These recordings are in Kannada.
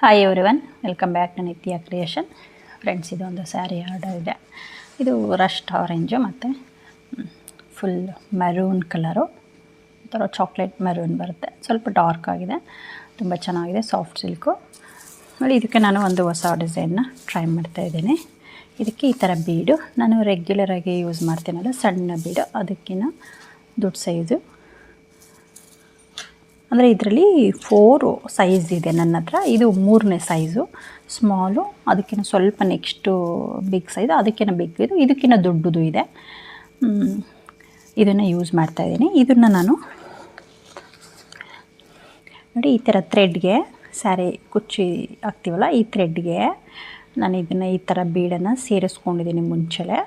Hi everyone, welcome back to Nithya Creation. Friends, ಇದೊಂದು ಸ್ಯಾರಿ ಆರ್ಡರ್ ಇದೆ. ಇದು ರಸ್ಟ್ ಆರೆಂಜು ಮತ್ತು ಫುಲ್ ಮೆರೂನ್ ಕಲರು, ಒಂಥರ ಚಾಕ್ಲೇಟ್ ಮೆರೂನ್ ಬರುತ್ತೆ. ಸ್ವಲ್ಪ ಡಾರ್ಕ್ ಆಗಿದೆ, ತುಂಬ ಚೆನ್ನಾಗಿದೆ, ಸಾಫ್ಟ್ ಸಿಲ್ಕು. ನೋಡಿ, ಇದಕ್ಕೆ ನಾನು ಒಂದು ಹೊಸ ಡಿಸೈನ್ನ ಟ್ರೈ ಮಾಡ್ತಾಯಿದ್ದೀನಿ. ಇದಕ್ಕೆ ಈ ಥರ ಬೀಡು ನಾನು ರೆಗ್ಯುಲರಾಗಿ ಯೂಸ್ ಮಾಡ್ತೀನಲ್ಲ, ಸಣ್ಣ ಬೀಡು, ಅದಕ್ಕಿಂತ ದೊಡ್ಡ ಸೈಜು. ಅಂದರೆ ಇದರಲ್ಲಿ 4 ಸೈಜ್ ಇದೆ ನನ್ನ ಹತ್ರ. ಇದು 3ನೇ ಸೈಜು, ಸ್ಮಾಲು. ಅದಕ್ಕಿಂತ ಸ್ವಲ್ಪ ನೆಕ್ಸ್ಟು ಬಿಗ್ ಸೈಜು, ಅದಕ್ಕಿಂತ ಬಿಗ್ ಇದು, ಇದಕ್ಕಿಂತ ದೊಡ್ಡದು ಇದೆ. ಇದನ್ನು ಯೂಸ್ ಮಾಡ್ತಾಯಿದ್ದೀನಿ. ಇದನ್ನು ನಾನು ನೋಡಿ ಈ ಥರ ಥ್ರೆಡ್ಗೆ, ಸ್ಯಾರಿ ಕುಚ್ಚಿ ಹಾಕ್ತೀವಲ್ಲ, ಈ ಥ್ರೆಡ್ಗೆ ನಾನು ಇದನ್ನು ಈ ಥರ ಬೀಡನ್ನು ಸೇರಿಸ್ಕೊಂಡಿದ್ದೀನಿ ಮುಂಚೆಲೆ.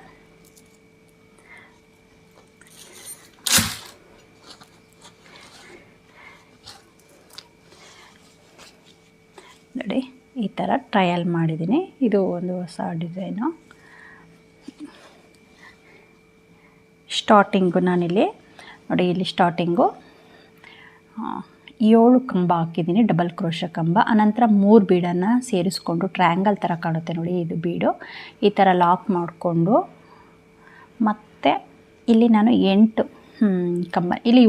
ನೋಡಿ, ಈ ಥರ ಟ್ರಯಲ್ ಮಾಡಿದ್ದೀನಿ. ಇದು ಒಂದು ಹೊಸ ಡಿಸೈನು. ಸ್ಟಾರ್ಟಿಂಗು ನಾನಿಲ್ಲಿ ನೋಡಿ, ಇಲ್ಲಿ ಸ್ಟಾರ್ಟಿಂಗು 7 ಕಂಬ ಹಾಕಿದ್ದೀನಿ, ಡಬಲ್ ಕ್ರೋಶ ಕಂಬ. ಆನಂತರ 3 ಬೀಡನ್ನು ಸೇರಿಸ್ಕೊಂಡು ಟ್ರ್ಯಾಂಗಲ್ ಥರ ಕಾಣುತ್ತೆ ನೋಡಿ, ಇದು ಬೀಡು. ಈ ಥರ ಲಾಕ್ ಮಾಡಿಕೊಂಡು ಮತ್ತು ಇಲ್ಲಿ ನಾನು 8 ಕಂಬ, ಇಲ್ಲಿ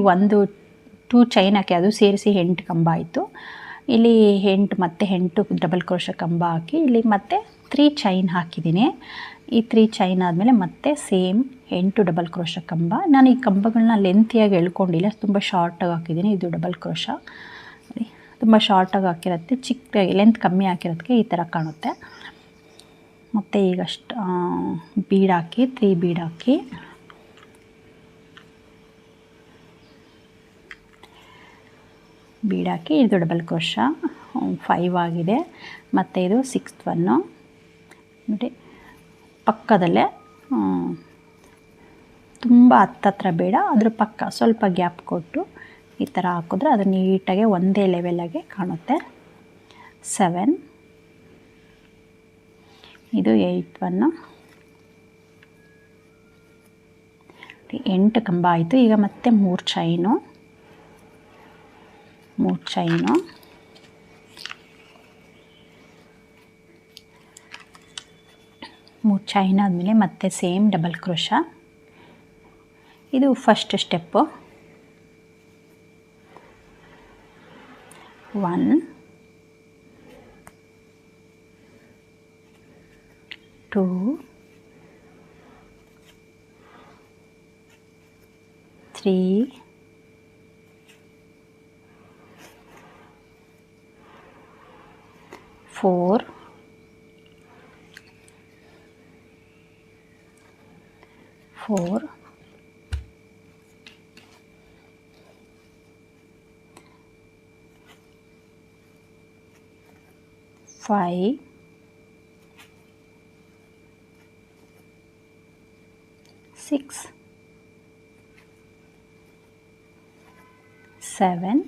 2 ಚೈನ್ ಹಾಕಿ ಅದು ಸೇರಿಸಿ 8 ಕಂಬ ಆಯಿತು. ಇಲ್ಲಿ 8 ಮತ್ತು 8 ಡಬಲ್ ಕ್ರೋಶ ಕಂಬ ಹಾಕಿ ಇಲ್ಲಿ ಮತ್ತೆ 3 ಚೈನ್ ಹಾಕಿದ್ದೀನಿ. ಈ 3 ಚೈನ್ ಆದಮೇಲೆ ಮತ್ತೆ ಸೇಮ್ 8 ಡಬಲ್ ಕ್ರೋಶ ಕಂಬ. ನಾನು ಈ ಕಂಬಗಳನ್ನ ಲೆಂತಿಯಾಗಿ ಎಳ್ಕೊಂಡಿಲ್ಲ, ತುಂಬ ಶಾರ್ಟಾಗಿ ಹಾಕಿದ್ದೀನಿ. ಇದು ಡಬಲ್ ಕ್ರೋಶ ತುಂಬ ಶಾರ್ಟಾಗಿ ಹಾಕಿರುತ್ತೆ, ಚಿಕ್ಕದಾಗಿ ಲೆಂತ್ ಕಮ್ಮಿ ಹಾಕಿರೋದಕ್ಕೆ ಈ ಥರ ಕಾಣುತ್ತೆ. ಮತ್ತು ಈಗಷ್ಟು ಬೀಡ್ ಹಾಕಿ 3 ಬೀಡ್ ಹಾಕಿ ಇದು ಡಬಲ್ ಕ್ರೋಶ 5 ಆಗಿದೆ. ಮತ್ತು ಇದು 6th ಒನ್ನು ನೋಡಿ, ಪಕ್ಕದಲ್ಲೇ ತುಂಬ ಹತ್ತತ್ರ ಬೇಡ, ಅದ್ರ ಪಕ್ಕ ಸ್ವಲ್ಪ ಗ್ಯಾಪ್ ಕೊಟ್ಟು ಈ ಥರ ಹಾಕಿದ್ರೆ ಅದು ನೀಟಾಗಿ ಒಂದೇ ಲೆವೆಲಾಗೆ ಕಾಣುತ್ತೆ. 7, ಇದು 8th ಒನ್ನು 8 ಕಂಬ ಆಯಿತು. ಈಗ ಮತ್ತೆ 3 ಚೈನು 3 ಚೈನ್ ಆದಮೇಲೆ ಮತ್ತೆ ಸೇಮ್ ಡಬಲ್ ಕ್ರೋಶ. ಇದು ಫಸ್ಟ್ ಸ್ಟೆಪ್ಪು. 1, 2, 3, 4, 5, 6, 7,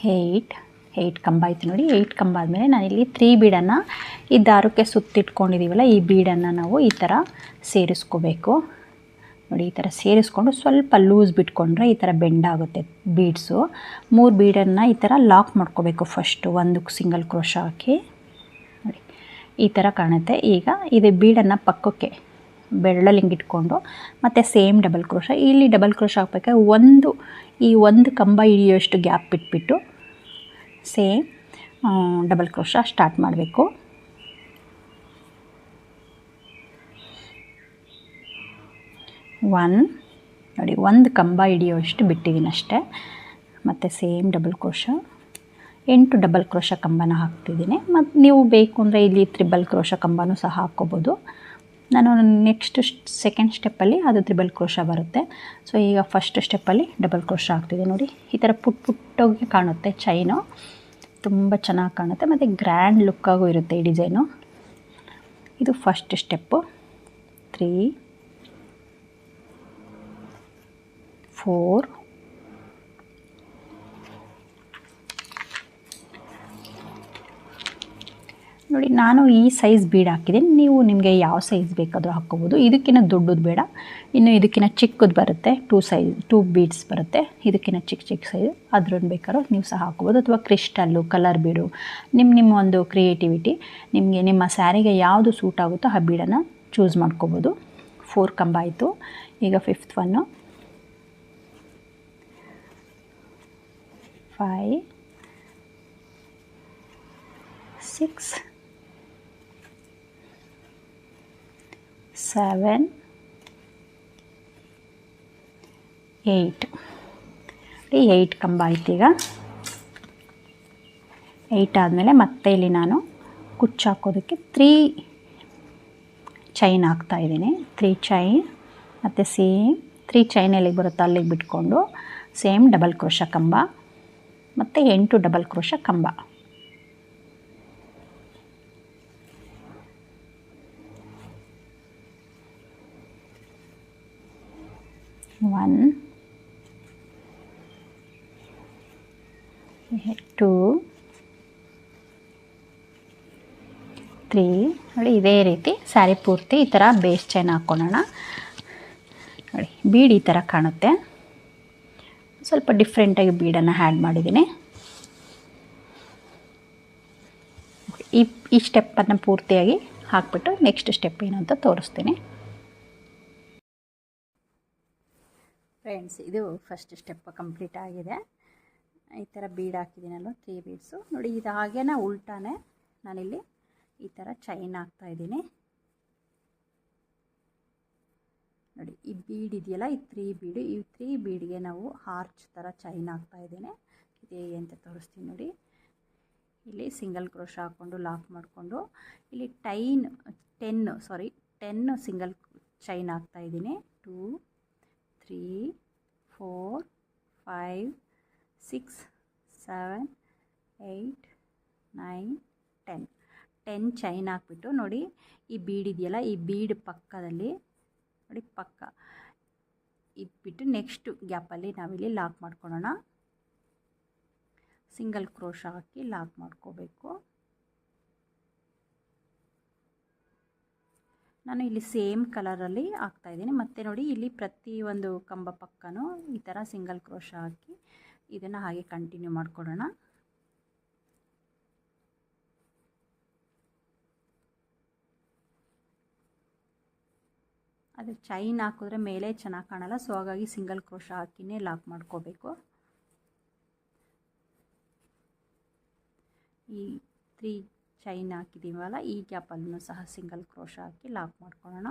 8 ಕಂಬ ಆಯಿತು ನೋಡಿ. 8 ಕಂಬ ಆದಮೇಲೆ ನಾನಿಲ್ಲಿ 3 ಬೀಡನ್ನು ಈ ದಾರಕ್ಕೆ ಸುತ್ತಿಟ್ಕೊಂಡಿದ್ದೀವಲ್ಲ, ಈ ಬೀಡನ್ನು ನಾವು ಈ ಥರ ಸೇರಿಸ್ಕೋಬೇಕು ನೋಡಿ. ಈ ಥರ ಸೇರಿಸ್ಕೊಂಡು ಸ್ವಲ್ಪ ಲೂಸ್ ಬಿಟ್ಕೊಂಡ್ರೆ ಈ ಥರ ಬೆಂಡ್ ಆಗುತ್ತೆ ಬೀಡ್ಸು. 3 ಬೀಡನ್ನು ಈ ಥರ ಲಾಕ್ ಮಾಡ್ಕೋಬೇಕು. ಫಸ್ಟು ಒಂದು ಸಿಂಗಲ್ ಕ್ರೋಶ ಹಾಕಿ ನೋಡಿ, ಈ ಥರ ಕಾಣುತ್ತೆ. ಈಗ ಇದು ಬೀಡನ್ನು ಪಕ್ಕಕ್ಕೆ ಬೆರಳಲ್ಲಿ ಹಿಂಗೆ ಇಟ್ಕೊಂಡು ಮತ್ತು ಸೇಮ್ ಡಬಲ್ ಕ್ರೋಶ, ಇಲ್ಲಿ ಡಬಲ್ ಕ್ರೋಶ ಹಾಕ್ಬೇಕಾದ್ರೆ ಒಂದು ಕಂಬ ಹಿಡಿಯೋಷ್ಟು ಗ್ಯಾಪ್ ಬಿಟ್ಬಿಟ್ಟು ಸೇಮ್ ಡಬಲ್ ಕ್ರೋಶ ಸ್ಟಾರ್ಟ್ ಮಾಡಬೇಕು. ನೋಡಿ, ಒಂದು ಕಂಬ ಹಿಡಿಯೋಷ್ಟು ಬಿಟ್ಟಿದ್ದೀನಿ ಅಷ್ಟೇ. ಮತ್ತು same double crochet 8 double crochet ಕಂಬನ ಹಾಕ್ತಿದ್ದೀನಿ. ಮತ್ತು ನೀವು ಬೇಕು ಅಂದರೆ ಇಲ್ಲಿ ತ್ರಿಬಲ್ ಕ್ರೋಶ ಕಂಬನೂ ಸಹ ಹಾಕ್ಕೋಬೋದು. ನಾನು ನೆಕ್ಸ್ಟ್ ಸೆಕೆಂಡ್ ಸ್ಟೆಪ್ಪಲ್ಲಿ ಅದು ತ್ರಿಬಲ್ ಕ್ರೋಶ ಬರುತ್ತೆ. ಸೊ ಈಗ ಫಸ್ಟ್ ಸ್ಟೆಪ್ಪಲ್ಲಿ ಡಬಲ್ ಕ್ರೋಶ ಹಾಕ್ತಿದೆ ನೋಡಿ. ಈ ಥರ ಪುಟ್ಟೋಗಿ ಕಾಣುತ್ತೆ ಚೈನು, ತುಂಬ ಚೆನ್ನಾಗಿ ಕಾಣುತ್ತೆ ಮತ್ತು ಗ್ರ್ಯಾಂಡ್ ಲುಕ್ಕಾಗೂ ಇರುತ್ತೆ ಈ ಡಿಸೈನು. ಇದು ಫಸ್ಟ್ ಸ್ಟೆಪ್ಪು. 3, 4, ನೋಡಿ ನಾನು ಈ ಸೈಜ್ ಬೀಡ್ ಹಾಕಿದ್ದೀನಿ, ನೀವು ನಿಮಗೆ ಯಾವ ಸೈಜ್ ಬೇಕಾದರೂ ಹಾಕ್ಕೋಬೋದು. ಇದಕ್ಕಿಂತ ದೊಡ್ಡದು ಬೇಡ, ಇನ್ನು ಇದಕ್ಕಿಂತ ಚಿಕ್ಕದು ಬರುತ್ತೆ, 2 ಬೀಡ್ಸ್ ಬರುತ್ತೆ, ಇದಕ್ಕಿಂತ ಚಿಕ್ಕ ಸೈಜ್ ಅದ್ರದ್ದು ಬೇಕಾದ್ರೂ ನೀವು ಸಹ ಹಾಕ್ಬೋದು. ಅಥವಾ ಕ್ರಿಸ್ಟಲ್ಲು, ಕಲರ್ ಬೀಡು, ನಿಮ್ಮ ಒಂದು ಕ್ರಿಯೇಟಿವಿಟಿ, ನಿಮಗೆ ನಿಮ್ಮ ಸ್ಯಾರಿಗೆ ಯಾವುದು ಸೂಟ್ ಆಗುತ್ತೋ ಆ ಬೀಡನ್ನು ಚೂಸ್ ಮಾಡ್ಕೋಬೋದು. 4 ಕಂಬ ಆಯಿತು. ಈಗ 5th ಒನ್ನು 5 6 7 8 8 ಕಂಬ ಆಯ್ತು. ಈಗ 8 ಆದಮೇಲೆ ಮತ್ತೆ ಇಲ್ಲಿ ನಾನು ಕುಚ್ಚು ಹಾಕೋದಕ್ಕೆ 3 ಚೈನ್ ಹಾಕ್ತಾಯಿದ್ದೀನಿ. 3 ಚೈನ್ ಮತ್ತು ಸೇಮ್ 3 ಚೈನ್ ಎಲ್ಲಿಗೆ ಬರುತ್ತೋ ಅಲ್ಲಿಗೆ ಬಿಟ್ಕೊಂಡು ಸೇಮ್ ಡಬಲ್ ಕ್ರೋಶ ಕಂಬ ಮತ್ತು 8 ಡಬಲ್ ಕ್ರೋಶ ಕಂಬ. 1 2 3 ನೋಡಿ, ಇದೇ ರೀತಿ ಸ್ಯಾರಿ ಪೂರ್ತಿ ಈ ಥರ ಬೇಸ್ ಚೈನ್ ಹಾಕ್ಕೊಳ್ಳೋಣ. ನೋಡಿ ಬೀಡ್ ಈ ಥರ ಕಾಣುತ್ತೆ. ಸ್ವಲ್ಪ ಡಿಫ್ರೆಂಟಾಗಿ ಬೀಡನ್ನು ಆ್ಯಡ್ ಮಾಡಿದ್ದೀನಿ. ಈ ಸ್ಟೆಪ್ಪನ್ನು ಪೂರ್ತಿಯಾಗಿ ಹಾಕ್ಬಿಟ್ಟು ನೆಕ್ಸ್ಟ್ ಸ್ಟೆಪ್ ಏನು ಅಂತ ತೋರಿಸ್ತೀನಿ. ಫ್ರೆಂಡ್ಸ್, ಇದು ಫಸ್ಟ್ ಸ್ಟೆಪ್ ಕಂಪ್ಲೀಟ್ ಆಗಿದೆ. ಈ ಥರ ಬೀಡ್ ಹಾಕಿದ್ದೀನಲ್ವ, 3 ಬೀಡ್ಸು. ನೋಡಿ ಇದು ಹಾಗೇನ ಉಲ್ಟಾನೆ ನಾನಿಲ್ಲಿ ಈ ಥರ ಚೈನ್ ಹಾಕ್ತಾಯಿದ್ದೀನಿ. ನೋಡಿ ಈ ಬೀಡ್ ಇದೆಯಲ್ಲ, ಈ 3 ಬೀಡು, ಈ 3 ಬೀಡ್ಗೆ ನಾವು ಆರ್ಚ್ ಥರ ಚೈನ್ ಹಾಕ್ತಾಯಿದ್ದೀನಿ. ಇದು ಹೇಗೆ ಅಂತ ತೋರಿಸ್ತೀನಿ ನೋಡಿ. ಇಲ್ಲಿ ಸಿಂಗಲ್ ಕ್ರೋಶ ಹಾಕ್ಕೊಂಡು ಲಾಕ್ ಮಾಡಿಕೊಂಡು ಇಲ್ಲಿ 10 ಸಿಂಗಲ್ ಚೈನ್ ಹಾಕ್ತಾಯಿದ್ದೀನಿ. 2 3 4 5 6 7 8 9 10 ಚೈನ್ ಹಾಕ್ಬಿಟ್ಟು ನೋಡಿ ಈ ಬೀಡ್ ಇದೆಯಲ್ಲ, ಈ ಬೀಡ್ ಪಕ್ಕದಲ್ಲಿ ನೋಡಿ ಪಕ್ಕ ಇಟ್ಬಿಟ್ಟು ನೆಕ್ಸ್ಟ್ ಗ್ಯಾಪಲ್ಲಿ ನಾವಿಲ್ಲಿ ಲಾಕ್ ಮಾಡ್ಕೊಳ್ಳೋಣ. ಸಿಂಗಲ್ ಕ್ರೋಶ ಹಾಕಿ ಲಾಕ್ ಮಾಡ್ಕೋಬೇಕು. ನಾನು ಇಲ್ಲಿ ಸೇಮ್ ಕಲರಲ್ಲಿ ಹಾಕ್ತಾಯಿದ್ದೀನಿ. ಮತ್ತು ನೋಡಿ ಇಲ್ಲಿ ಪ್ರತಿಯೊಂದು ಕಂಬ ಪಕ್ಕನೂ ಈ ಥರ ಸಿಂಗಲ್ ಕ್ರೋಶ ಹಾಕಿ ಇದನ್ನು ಹಾಗೆ ಕಂಟಿನ್ಯೂ ಮಾಡ್ಕೊಳ್ಳೋಣ. ಅದು ಚೈನ್ ಹಾಕಿದ್ರೆ ಮೇಲೆ ಚೆನ್ನಾಗಿ ಕಾಣಲ್ಲ, ಸೊ ಹಾಗಾಗಿ ಸಿಂಗಲ್ ಕ್ರೋಶ ಹಾಕಿನೇ ಲಾಕ್ ಮಾಡ್ಕೋಬೇಕು. ಈ 3 ಚೈನ್ ಹಾಕಿದ್ದೀವಲ್ಲ, ಈ ಗ್ಯಾಪಲ್ಲೂ ಸಹ ಸಿಂಗಲ್ ಕ್ರೋಶ ಹಾಕಿ ಲಾಕ್ ಮಾಡ್ಕೊಳ್ಳೋಣ.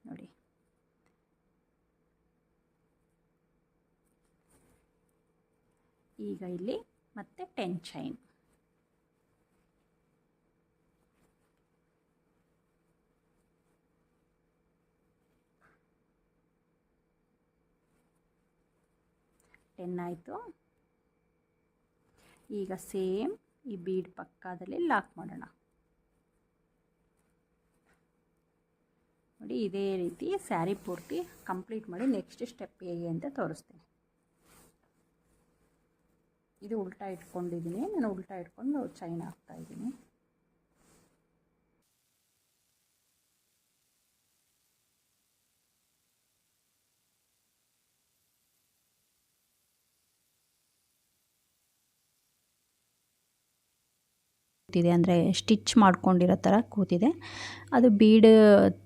ನೋಡಿ ಈಗ ಇಲ್ಲಿ ಮತ್ತೆ 10 ಚೈನ್. ಆಯಿತು. ಈಗ ಸೇಮ್ ಈ ಬೀಡ್ ಪಕ್ಕದಲ್ಲಿ ಲಾಕ್ ಮಾಡೋಣ. ನೋಡಿ ಇದೇ ರೀತಿ ಸ್ಯಾರಿ ಪೂರ್ತಿ ಕಂಪ್ಲೀಟ್ ಮಾಡಿ ನೆಕ್ಸ್ಟ್ ಸ್ಟೆಪ್ ಹೇಗೆ ಅಂತ ತೋರಿಸ್ತೀನಿ. ಇದು ಉಲ್ಟಾ ಇಟ್ಕೊಂಡಿದ್ದೀನಿ, ನಾನು ಉಲ್ಟಾ ಇಟ್ಕೊಂಡು ಚೈನ್ ಹಾಕ್ತಾಯಿದ್ದೀನಿ. ಇದೆ ಅಂದರೆ ಸ್ಟಿಚ್ ಮಾಡ್ಕೊಂಡಿರೋ ಥರ ಕೂತಿದೆ. ಅದು ಬೀಡ್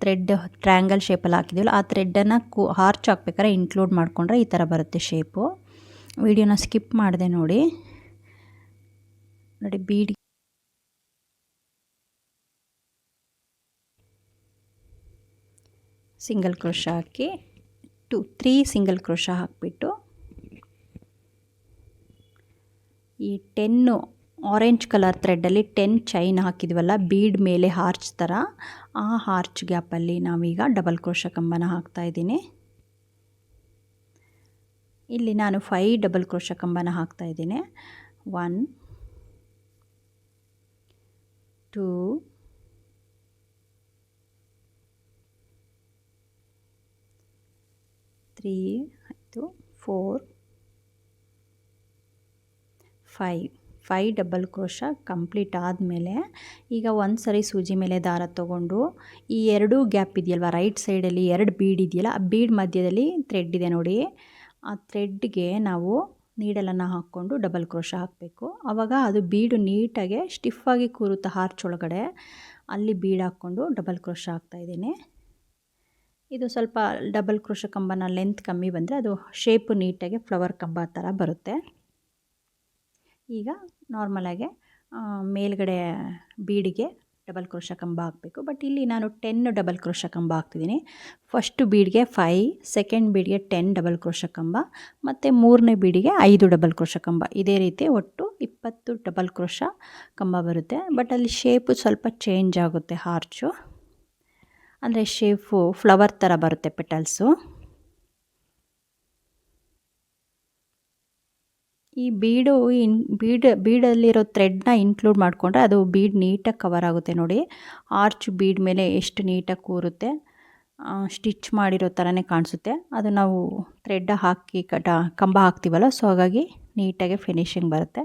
ಥ್ರೆಡ್ ಟ್ರ್ಯಾಂಗಲ್ ಶೇಪಲ್ಲಿ ಹಾಕಿದ್ದೀವಲ್ಲ, ಆ ಥ್ರೆಡ್ಡನ್ನು ಹಾರ್ಚ್ ಹಾಕ್ಬೇಕಾದ್ರೆ ಇನ್ಕ್ಲೂಡ್ ಮಾಡಿಕೊಂಡ್ರೆ ಈ ಥರ ಬರುತ್ತೆ ಶೇಪು. ವಿಡಿಯೋನ ಸ್ಕಿಪ್ ಮಾಡಿದೆ ನೋಡಿ. ನೋಡಿ ಬೀಡ್ ಸಿಂಗಲ್ ಕ್ರೋಶ ಹಾಕಿ 3 ಸಿಂಗಲ್ ಕ್ರೋಶ ಹಾಕಿಬಿಟ್ಟು ಈ 10 ಆರೆಂಜ್ ಕಲರ್ ಥ್ರೆಡ್ಡಲ್ಲಿ 10 ಚೈನ್ ಹಾಕಿದ್ವಲ್ಲ ಬೀಡ್ ಮೇಲೆ ಹಾರ್ಚ್ ಥರ, ಆ ಹಾರ್ಚ್ ಗ್ಯಾಪಲ್ಲಿ ನಾವೀಗ ಡಬಲ್ ಕ್ರೋಶ ಕಂಬನ ಹಾಕ್ತಾಯಿದ್ದೀನಿ. ಇಲ್ಲಿ ನಾನು 5 ಡಬಲ್ ಕ್ರೋಶ ಕಂಬನ ಹಾಕ್ತಾಯಿದ್ದೀನಿ. 1 2 3 ಆಯಿತು 4 5 ಡಬಲ್ ಕ್ರೋಶ ಕಂಪ್ಲೀಟ್ ಆದಮೇಲೆ ಈಗ ಒಂದು ಸರಿ ಸೂಜಿ ಮೇಲೆ ದಾರ ತೊಗೊಂಡು ಈ ಎರಡೂ ಗ್ಯಾಪ್ ಇದೆಯಲ್ವ ರೈಟ್ ಸೈಡಲ್ಲಿ 2 ಬೀಡ್ ಇದೆಯಲ್ಲ ಆ ಬೀಡ್ ಮಧ್ಯದಲ್ಲಿ ಥ್ರೆಡ್ ಇದೆ ನೋಡಿ, ಆ ಥ್ರೆಡ್ಗೆ ನಾವು ನೀಡಲನ್ನು ಹಾಕ್ಕೊಂಡು ಡಬಲ್ ಕ್ರೋಶ ಹಾಕಬೇಕು. ಆವಾಗ ಅದು ಬೀಡು ನೀಟಾಗಿ ಸ್ಟಿಫಾಗಿ ಕೂರುತ್ತೆ ಹಾರ್ಚ್ ಒಳಗಡೆ, ಅಲ್ಲಿ ಬೀಡ್ ಹಾಕ್ಕೊಂಡು ಡಬಲ್ ಕ್ರೋಶ ಹಾಕ್ತಾಯಿದ್ದೀನಿ. ಇದು ಸ್ವಲ್ಪ ಡಬಲ್ ಕ್ರೋಶ ಕಂಬನ ಲೆಂತ್ ಕಮ್ಮಿ ಬಂದರೆ ಅದು ಶೇಪು ನೀಟಾಗಿ ಫ್ಲವರ್ ಕಂಬ ಥರ ಬರುತ್ತೆ. ಈಗ ನಾರ್ಮಲಾಗೆ ಮೇಲ್ಗಡೆ ಬೀಡಿಗೆ ಡಬಲ್ ಕ್ರೋಶ ಕಂಬ ಹಾಕಬೇಕು. ಬಟ್ ಇಲ್ಲಿ ನಾನು 10 ಡಬಲ್ ಕ್ರೋಶ ಕಂಬ ಹಾಕ್ತಿದ್ದೀನಿ. ಫಸ್ಟು ಬೀಡ್ಗೆ 5, ಸೆಕೆಂಡ್ ಬೀಡ್ಗೆ 10 ಡಬಲ್ ಕ್ರೋಶ ಕಂಬ ಮತ್ತು ಮೂರನೇ ಬೀಡಿಗೆ 5 ಡಬಲ್ ಕ್ರೋಶ ಕಂಬ. ಇದೇ ರೀತಿ ಒಟ್ಟು 20 ಡಬಲ್ ಕ್ರೋಶ ಕಂಬ ಬರುತ್ತೆ. ಬಟ್ ಅಲ್ಲಿ ಶೇಪು ಸ್ವಲ್ಪ ಚೇಂಜ್ ಆಗುತ್ತೆ, ಹಾರ್ಚು ಅಂದರೆ ಶೇಪು ಫ್ಲವರ್ ಥರ ಬರುತ್ತೆ ಪೆಟಲ್ಸು. ಈ ಬೀಡಲ್ಲಿರೋ ಥ್ರೆಡ್ನ ಇನ್ಕ್ಲೂಡ್ ಮಾಡಿಕೊಂಡ್ರೆ ಅದು ಬೀಡ್ ನೀಟಾಗಿ ಕವರ್ ಆಗುತ್ತೆ ನೋಡಿ. ಆರ್ಚ್ ಬೀಡ್ ಮೇಲೆ ಎಷ್ಟು ನೀಟಾಗಿ ಕೂರುತ್ತೆ, ಸ್ಟಿಚ್ ಮಾಡಿರೋ ಥರನೇ ಕಾಣಿಸುತ್ತೆ. ಅದು ನಾವು ಥ್ರೆಡ್ ಹಾಕಿ ಕಂಬ ಹಾಕ್ತೀವಲ್ಲ, ಸೊ ಹಾಗಾಗಿ ನೀಟಾಗಿ ಫಿನಿಶಿಂಗ್ ಬರುತ್ತೆ.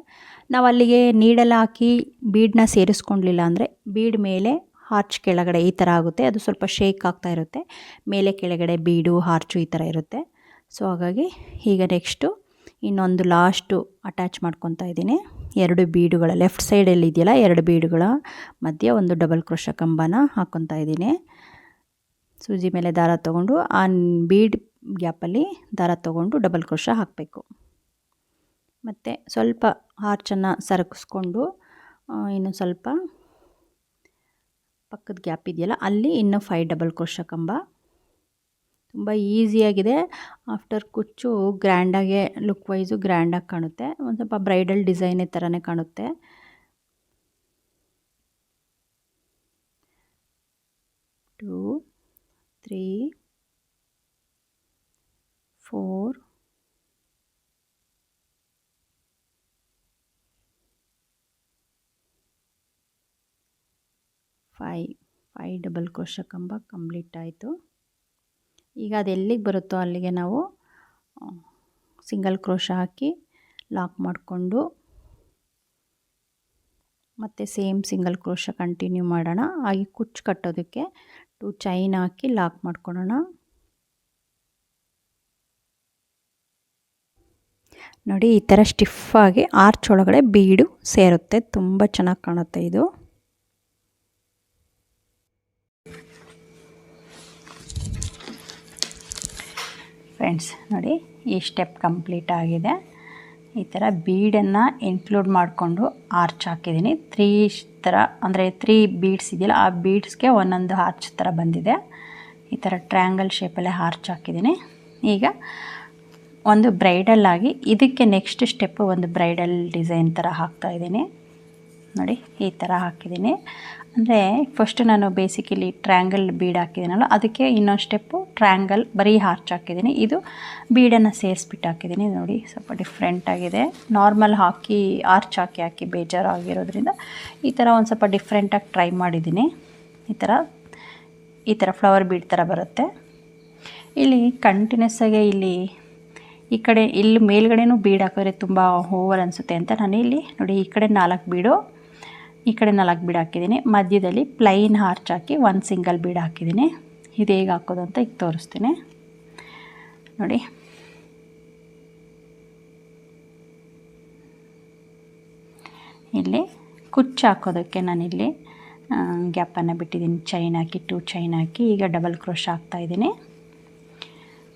ನಾವು ಅಲ್ಲಿಗೆ ನೀಡೆಲ್ಲ ಹಾಕಿ ಬೀಡನ್ನ ಸೇರಿಸ್ಕೊಳ್ಳಲಿಲ್ಲ ಅಂದರೆ ಬೀಡ್ ಮೇಲೆ ಹಾರ್ಚ್ ಕೆಳಗಡೆ ಈ ಥರ ಆಗುತ್ತೆ. ಅದು ಸ್ವಲ್ಪ ಶೇಕ್ ಆಗ್ತಾ ಇರುತ್ತೆ, ಮೇಲೆ ಕೆಳಗಡೆ ಬೀಡು ಹಾರ್ಚು ಈ ಥರ ಇರುತ್ತೆ. ಸೊ ಹಾಗಾಗಿ ಈಗ ನೆಕ್ಸ್ಟು ಇನ್ನೊಂದು ಲಾಸ್ಟು ಅಟ್ಯಾಚ್ ಮಾಡ್ಕೊತಾ ಇದ್ದೀನಿ. 2 ಬೀಡುಗಳ ಲೆಫ್ಟ್ ಸೈಡಲ್ಲಿ ಇದೆಯಲ್ಲ 2 ಬೀಡುಗಳ ಮಧ್ಯೆ ಒಂದು ಡಬಲ್ ಕ್ರೋಶ ಕಂಬನ ಹಾಕ್ಕೊತಾ ಇದ್ದೀನಿ. ಸೂಜಿ ಮೇಲೆ ದಾರ ತೊಗೊಂಡು ಆ ಬೀಡ್ ಗ್ಯಾಪಲ್ಲಿ ದಾರ ತೊಗೊಂಡು ಡಬಲ್ ಕ್ರೋಶ ಹಾಕಬೇಕು. ಮತ್ತು ಸ್ವಲ್ಪ ಹಾರ್ಚನ್ನು ಸರಕಿಸ್ಕೊಂಡು ಇನ್ನು ಸ್ವಲ್ಪ ಪಕ್ಕದ ಗ್ಯಾಪ್ ಇದೆಯಲ್ಲ ಅಲ್ಲಿ ಇನ್ನೂ 5 ಡಬಲ್ ಕ್ರೋಶ ಕಂಬ. ತುಂಬ ಈಸಿಯಾಗಿದೆ. ಆಫ್ಟರ್ ಕುಚ್ಚು ಗ್ರ್ಯಾಂಡಾಗೆ ಲುಕ್ ವೈಸು ಗ್ರ್ಯಾಂಡಾಗಿ ಕಾಣುತ್ತೆ, ಒಂದು ಸ್ವಲ್ಪ ಬ್ರೈಡಲ್ ಡಿಸೈನೇ ಥರನೇ ಕಾಣುತ್ತೆ. 2 3 4 5 ಡಬಲ್ ಕ್ರೋಶ ಕಂಬ ಕಂಪ್ಲೀಟ್ ಆಯಿತು. ಈಗ ಅದು ಎಲ್ಲಿಗೆ ಬರುತ್ತೋ ಅಲ್ಲಿಗೆ ನಾವು ಸಿಂಗಲ್ ಕ್ರೋಶ ಹಾಕಿ ಲಾಕ್ ಮಾಡಿಕೊಂಡು ಮತ್ತು ಸೇಮ್ ಸಿಂಗಲ್ ಕ್ರೋಶ ಕಂಟಿನ್ಯೂ ಮಾಡೋಣ. ಹಾಗೆ ಕುಚ್ಚು ಕಟ್ಟೋದಕ್ಕೆ 2 ಚೈನ್ ಹಾಕಿ ಲಾಕ್ ಮಾಡ್ಕೊಳ್ಳೋಣ. ನೋಡಿ ಈ ಥರ ಸ್ಟಿಫಾಗಿ ಆರ್ಚ್ ಒಳಗಡೆ ಬೀಡು ಸೇರುತ್ತೆ, ತುಂಬ ಚೆನ್ನಾಗಿ ಕಾಣುತ್ತೆ ಇದು. ಫ್ರೆಂಡ್ಸ್ ನೋಡಿ ಈ ಸ್ಟೆಪ್ ಕಂಪ್ಲೀಟ್ ಆಗಿದೆ. ಈ ಥರ ಬೀಡನ್ನು ಇನ್ಕ್ಲೂಡ್ ಮಾಡಿಕೊಂಡು ಆರ್ಚ್ ಹಾಕಿದ್ದೀನಿ. 3 ಥರ ಅಂದರೆ 3 ಬೀಡ್ಸ್ ಇದೆಯಲ್ಲ ಆ ಬೀಡ್ಸ್ಗೆ ಒಂದೊಂದು ಆರ್ಚ್ ಥರ ಬಂದಿದೆ. ಈ ಥರ ಟ್ರ್ಯಾಂಗಲ್ ಶೇಪಲ್ಲೇ ಆರ್ಚ್ ಹಾಕಿದ್ದೀನಿ. ಈಗ ಒಂದು ಬ್ರೈಡಲ್ ಆಗಿ ಇದಕ್ಕೆ ನೆಕ್ಸ್ಟ್ ಸ್ಟೆಪ್ಪು ಒಂದು ಬ್ರೈಡಲ್ ಡಿಸೈನ್ ಥರ ಹಾಕ್ತಾಯಿದ್ದೀನಿ ನೋಡಿ. ಈ ಥರ ಹಾಕಿದ್ದೀನಿ. ಅಂದರೆ ಫಸ್ಟು ನಾನು ಬೇಸಿಕಲಿ ಟ್ರ್ಯಾಂಗಲ್ ಬೀಡ್ ಹಾಕಿದ್ದೀನಲ್ಲ, ಅದಕ್ಕೆ ಇನ್ನೊಂದು ಸ್ಟೆಪ್ಪು ಟ್ರ್ಯಾಂಗಲ್ ಬರೀ ಆರ್ಚ್ ಹಾಕಿದ್ದೀನಿ. ಇದು ಬೀಡನ್ನು ಸೇರಿಸ್ಬಿಟ್ಟು ಹಾಕಿದ್ದೀನಿ ನೋಡಿ, ಸ್ವಲ್ಪ ಡಿಫ್ರೆಂಟಾಗಿದೆ. ನಾರ್ಮಲ್ ಹಾಕಿ ಆರ್ಚ್ ಹಾಕಿ ಬೇಜಾರಾಗಿರೋದ್ರಿಂದ ಈ ಥರ ಒಂದು ಸ್ವಲ್ಪ ಡಿಫ್ರೆಂಟಾಗಿ ಟ್ರೈ ಮಾಡಿದ್ದೀನಿ. ಈ ಥರ ಫ್ಲವರ್ ಬೀಡ್ ಥರ ಬರುತ್ತೆ. ಇಲ್ಲಿ ಕಂಟಿನ್ಯೂಸ್ ಆಗಿ ಈ ಕಡೆ ಇಲ್ಲಿ ಮೇಲ್ಗಡೆನೂ ಬೀಡ್ ಹಾಕಿದ್ರೆ ತುಂಬ ಓವರ್ ಅನಿಸುತ್ತೆ ಅಂತ ನಾನು ಇಲ್ಲಿ ನೋಡಿ ಈ ಕಡೆ 4 ಬೀಡು, ಈ ಕಡೆ 4 ಬೀಡ್ ಹಾಕಿದ್ದೀನಿ. ಮಧ್ಯದಲ್ಲಿ ಪ್ಲೈನ್ ಆರ್ಚ್ ಹಾಕಿ 1 ಸಿಂಗಲ್ ಬೀಡ್ ಹಾಕಿದ್ದೀನಿ. ಇದು ಹೇಗೆ ಹಾಕೋದು ಅಂತ ಈಗ ತೋರಿಸ್ತೀನಿ ನೋಡಿ. ಇಲ್ಲಿ ಕುಚ್ಚು ಹಾಕೋದಕ್ಕೆ ನಾನಿಲ್ಲಿ ಗ್ಯಾಪನ್ನು ಬಿಟ್ಟಿದ್ದೀನಿ, ಚೈನ್ ಹಾಕಿ 2 ಚೈನ್ ಹಾಕಿ ಈಗ ಡಬಲ್ ಕ್ರೋಶ ಹಾಕ್ತಾಯಿದ್ದೀನಿ.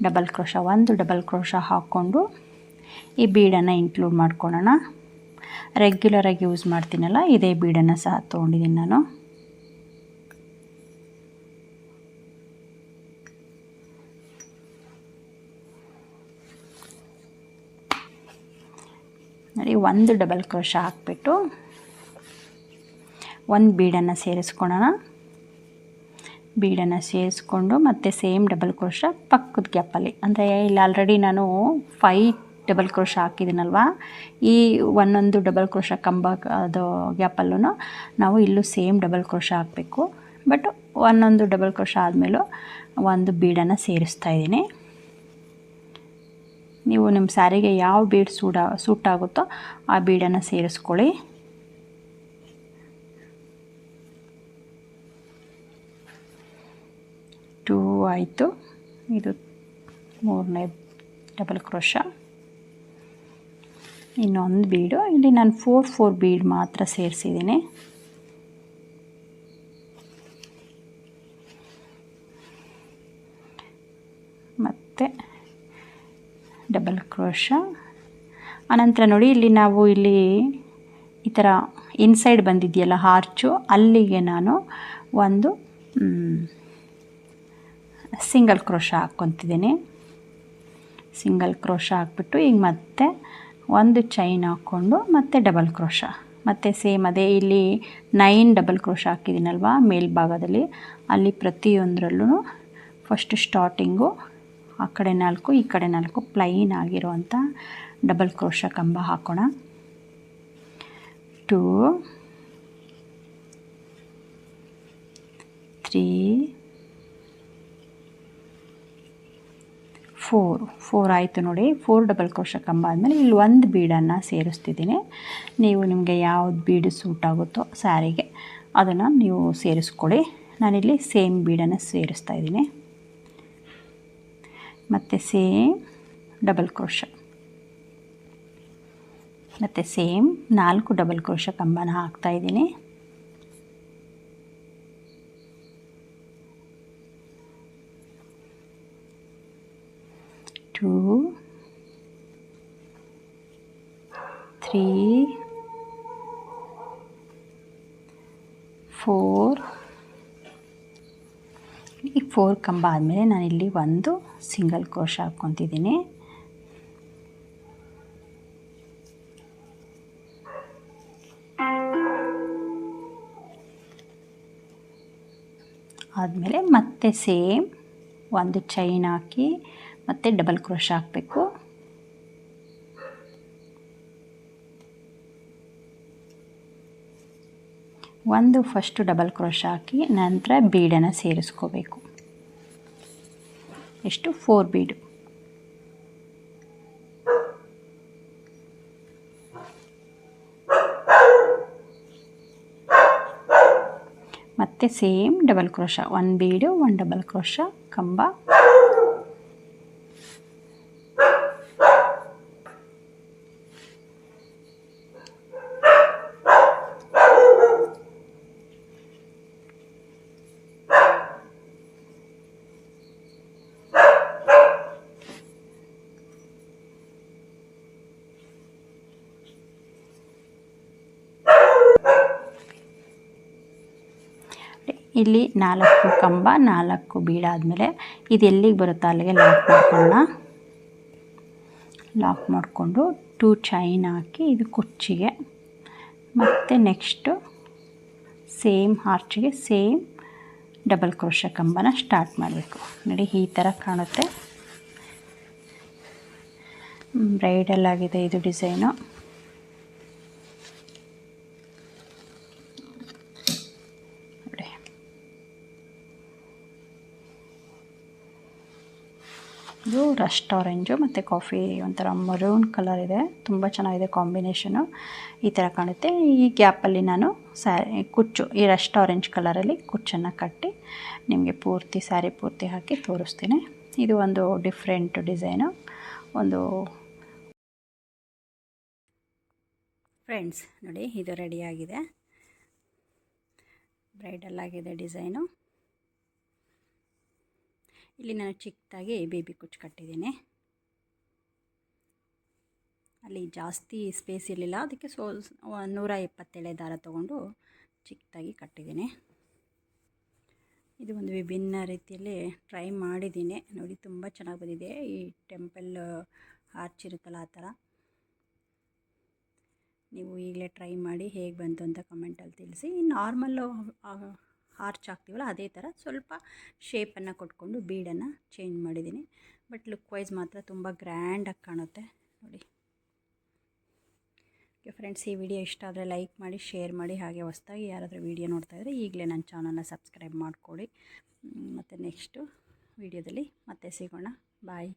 ಡಬಲ್ ಕ್ರೋಶ 1 ಡಬಲ್ ಕ್ರೋಶ ಹಾಕ್ಕೊಂಡು ಈ ಬೀಡನ್ನು ಇನ್ಕ್ಲೂಡ್ ಮಾಡ್ಕೊಳ್ಳೋಣ. ರೆಗ್ಯುಲರಾಗಿ ಯೂಸ್ ಮಾಡ್ತೀನಲ್ಲ ಇದೇ ಬೀಡನ್ನು ಸಹ ತೊಗೊಂಡಿದ್ದೀನಿ ನಾನು. ನೋಡಿ 1 ಡಬಲ್ ಕ್ರೋಶ ಹಾಕ್ಬಿಟ್ಟು 1 ಬೀಡನ್ನು ಸೇರಿಸ್ಕೊಳ್ಳೋಣ. ಬೀಡನ್ನು ಸೇರಿಸ್ಕೊಂಡು ಮತ್ತು ಸೇಮ್ ಡಬಲ್ ಕ್ರೋಶ ಪಕ್ಕದ ಗ್ಯಾಪಲ್ಲಿ, ಅಂದರೆ ಇಲ್ಲಿ ಆಲ್ರೆಡಿ ನಾನು 5 ಡಬಲ್ ಕ್ರೋಶ ಹಾಕಿದ್ದೀನಲ್ವ, ಈ ಒಂದೊಂದು ಡಬಲ್ ಕ್ರೋಶ ಕಂಬ ಅದು ಗ್ಯಾಪಲ್ಲೂ ನಾವು ಇಲ್ಲೂ ಸೇಮ್ ಡಬಲ್ ಕ್ರೋಶ ಹಾಕಬೇಕು. ಬಟ್ ಒಂದೊಂದು ಡಬಲ್ ಕ್ರೋಶ ಆದಮೇಲೂ ಒಂದು ಬೀಡನ್ನು ಸೇರಿಸ್ತಾ ಇದ್ದೀನಿ. ನೀವು ನಿಮ್ಮ ಸ್ಯಾರಿಗೆ ಯಾವ ಬೀಡ್ ಸೂಟ್ ಆಗುತ್ತೋ ಆ ಬೀಡನ್ನು ಸೇರಿಸ್ಕೊಳ್ಳಿ. ಟೂ ಆಯಿತು. ಇದು 3ನೇ ಡಬಲ್ ಕ್ರೋಶ. ಇನ್ನೊಂದು ಬೀಡು, ಇಲ್ಲಿ ನಾನು 4 ಬೀಡ್ ಮಾತ್ರ ಸೇರಿಸಿದ್ದೀನಿ. ಮತ್ತು ಡಬಲ್ ಕ್ರೋಶ ಅನಂತರ ನೋಡಿ, ಇಲ್ಲಿ ನಾವು ಇಲ್ಲಿ ಈ ಥರ ಇನ್ಸೈಡ್ ಬಂದಿದೆಯಲ್ಲ ಆರ್ಚು, ಅಲ್ಲಿಗೆ ನಾನು ಒಂದು ಸಿಂಗಲ್ ಕ್ರೋಶ ಹಾಕ್ಕೊತಿದ್ದೀನಿ. ಸಿಂಗಲ್ ಕ್ರೋಶ ಹಾಕ್ಬಿಟ್ಟು ಈಗ ಮತ್ತೆ ಒಂದು ಚೈನ್ ಹಾಕ್ಕೊಂಡು ಮತ್ತೆ ಡಬಲ್ ಕ್ರೋಶ, ಮತ್ತು ಸೇಮ್ ಅದೇ ಇಲ್ಲಿ 9 ಡಬಲ್ ಕ್ರೋಶ ಹಾಕಿದ್ದೀನಲ್ವ ಮೇಲ್ಭಾಗದಲ್ಲಿ, ಅಲ್ಲಿ ಪ್ರತಿಯೊಂದರಲ್ಲೂ ಫಸ್ಟ್ ಸ್ಟಾರ್ಟಿಂಗು ಆ ಕಡೆ 4 ಈ ಕಡೆ 4 ಪ್ಲೈನ್ ಆಗಿರೋವಂಥ ಡಬಲ್ ಕ್ರೋಶ ಕಂಬ ಹಾಕೋಣ. 2 3 4 ಆಯಿತು ನೋಡಿ. 4 ಡಬಲ್ ಕ್ರೋಶ ಕಂಬ ಆದಮೇಲೆ ಇಲ್ಲಿ ಒಂದು ಬೀಡನ್ನು ಸೇರಿಸ್ತಿದ್ದೀನಿ. ನೀವು ನಿಮಗೆ ಯಾವ್ದು ಬೀಡು ಸೂಟ್ ಆಗುತ್ತೋ ಸ್ಯಾರಿಗೆ ಅದನ್ನು ನೀವು ಸೇರಿಸ್ಕೊಳ್ಳಿ. ನಾನಿಲ್ಲಿ ಸೇಮ್ ಬೀಡನ್ನು ಸೇರಿಸ್ತಾ ಇದ್ದೀನಿ. ಮತ್ತು ಸೇಮ್ ಡಬಲ್ ಕ್ರೋಶ, ಮತ್ತು ಸೇಮ್ 4 ಡಬಲ್ ಕ್ರೋಶ ಕಂಬನ ಹಾಕ್ತಾಯಿದ್ದೀನಿ. 2 3 4 ಈ 4 ಕಂಬ ಆದಮೇಲೆ ನಾನಿಲ್ಲಿ ಒಂದು ಸಿಂಗಲ್ ಕ್ರೋಶ ಹಾಕ್ಕೊತಿದ್ದೀನಿ. ಆದಮೇಲೆ ಮತ್ತೆ ಸೇಮ್ ಒಂದು ಚೈನ್ ಹಾಕಿ ಮತ್ತೆ ಡಬಲ್ ಕ್ರೋಶ ಹಾಕಬೇಕು. ಒಂದು ಫಸ್ಟ್ ಡಬಲ್ ಕ್ರೋಶ ಹಾಕಿ ನಂತರ ಬೀಡನ್ನು ಸೇರಿಸ್ಕೋಬೇಕು. ಎಷ್ಟು 4 ಬೀಡು. ಮತ್ತು ಸೇಮ್ ಡಬಲ್ ಕ್ರೋಶ, 1 ಬೀಡು 1 ಡಬಲ್ ಕ್ರೋಶ ಕಂಬ. ಇಲ್ಲಿ 4 ಕಂಬ 4 ಬೀಡಾದಮೇಲೆ ಇದು ಎಲ್ಲಿಗೆ ಬರುತ್ತೋ ಅಲ್ಲಿಗೆ ಲಾಕ್ ಮಾಡಿಕೊಂಡು 2 ಚೈನ್ ಹಾಕಿ ಇದು ಕುಚ್ಚಿಗೆ, ಮತ್ತು ನೆಕ್ಸ್ಟು ಸೇಮ್ ಆರ್ಚಿಗೆ ಸೇಮ್ ಡಬಲ್ ಕ್ರೋಶ ಕಂಬನ ಸ್ಟಾರ್ಟ್ ಮಾಡಬೇಕು. ನೋಡಿ ಈ ಥರ ಕಾಣುತ್ತೆ. ಬ್ರೈಡಲ್ ಆಗಿದೆ ಇದು ಡಿಸೈನು. ಇದು ರಸ್ಟ್ ಆರೆಂಜು ಮತ್ತು ಕಾಫಿ ಒಂಥರ ಮರೂನ್ ಕಲರ್ ಇದೆ, ತುಂಬ ಚೆನ್ನಾಗಿದೆ ಕಾಂಬಿನೇಷನು. ಈ ಥರ ಕಾಣುತ್ತೆ. ಈ ಗ್ಯಾಪಲ್ಲಿ ನಾನು ಕುಚ್ಚು ಈ ರಸ್ಟ್ ಆರೆಂಜ್ ಕಲರಲ್ಲಿ ಕುಚ್ಚನ್ನು ಕಟ್ಟಿ ನಿಮಗೆ ಪೂರ್ತಿ ಸ್ಯಾರಿ ಪೂರ್ತಿ ಹಾಕಿ ತೋರಿಸ್ತೀನಿ. ಇದು ಒಂದು ಡಿಫ್ರೆಂಟ್ ಡಿಸೈನು. ಒಂದು ಫ್ರೆಂಡ್ಸ್ ನೋಡಿ, ಇದು ರೆಡಿಯಾಗಿದೆ, ಬ್ರೈಡಲ್ ಆಗಿದೆ ಡಿಸೈನು. ಇಲ್ಲಿ ನಾನು ಚಿಕ್ಕದಾಗಿ ಬೇಬಿ ಕುಚ್ಚು ಕಟ್ಟಿದ್ದೀನಿ. ಅಲ್ಲಿ ಜಾಸ್ತಿ ಸ್ಪೇಸ್ ಇರಲಿಲ್ಲ, ಅದಕ್ಕೆ 127 ದಾರ ತೊಗೊಂಡು ಚಿಕ್ಕದಾಗಿ ಕಟ್ಟಿದ್ದೀನಿ. ಇದು ಒಂದು ವಿಭಿನ್ನ ರೀತಿಯಲ್ಲಿ ಟ್ರೈ ಮಾಡಿದ್ದೀನಿ ನೋಡಿ, ತುಂಬ ಚೆನ್ನಾಗಿ ಬಂದಿದೆ. ಈ ಟೆಂಪಲ್ ಆರ್ಚ್ ಇರುತ್ತಲ್ಲ ಆ ಥರ. ನೀವು ಈಗಲೇ ಟ್ರೈ ಮಾಡಿ ಹೇಗೆ ಬಂತು ಅಂತ ಕಮೆಂಟಲ್ಲಿ ತಿಳಿಸಿ. ನಾರ್ಮಲ್ಲು ಆರ್ಚ್ ಹಾಕ್ತೀವಲ್ಲ ಅದೇ ಥರ ಸ್ವಲ್ಪ ಶೇಪನ್ನು ಕೊಟ್ಕೊಂಡು ಬೀಡನ್ನು ಚೇಂಜ್ ಮಾಡಿದ್ದೀನಿ. ಬಟ್ ಲುಕ್ ವೈಸ್ ಮಾತ್ರ ತುಂಬ ಗ್ರ್ಯಾಂಡಾಗಿ ಕಾಣುತ್ತೆ ನೋಡಿ. ಓಕೆ ಫ್ರೆಂಡ್ಸ್, ಈ ವಿಡಿಯೋ ಇಷ್ಟ ಆದರೆ ಲೈಕ್ ಮಾಡಿ, ಶೇರ್ ಮಾಡಿ. ಹಾಗೆ ಹೊಸದಾಗಿ ಯಾರಾದರೂ ವಿಡಿಯೋ ನೋಡ್ತಾ ಇದ್ದರೆ ಈಗಲೇ ನನ್ನ ಚಾನಲ್ನ ಸಬ್ಸ್ಕ್ರೈಬ್ ಮಾಡಿಕೊಡಿ. ಮತ್ತು ನೆಕ್ಸ್ಟು ವಿಡಿಯೋದಲ್ಲಿ ಮತ್ತೆ ಸಿಗೋಣ. ಬಾಯ್.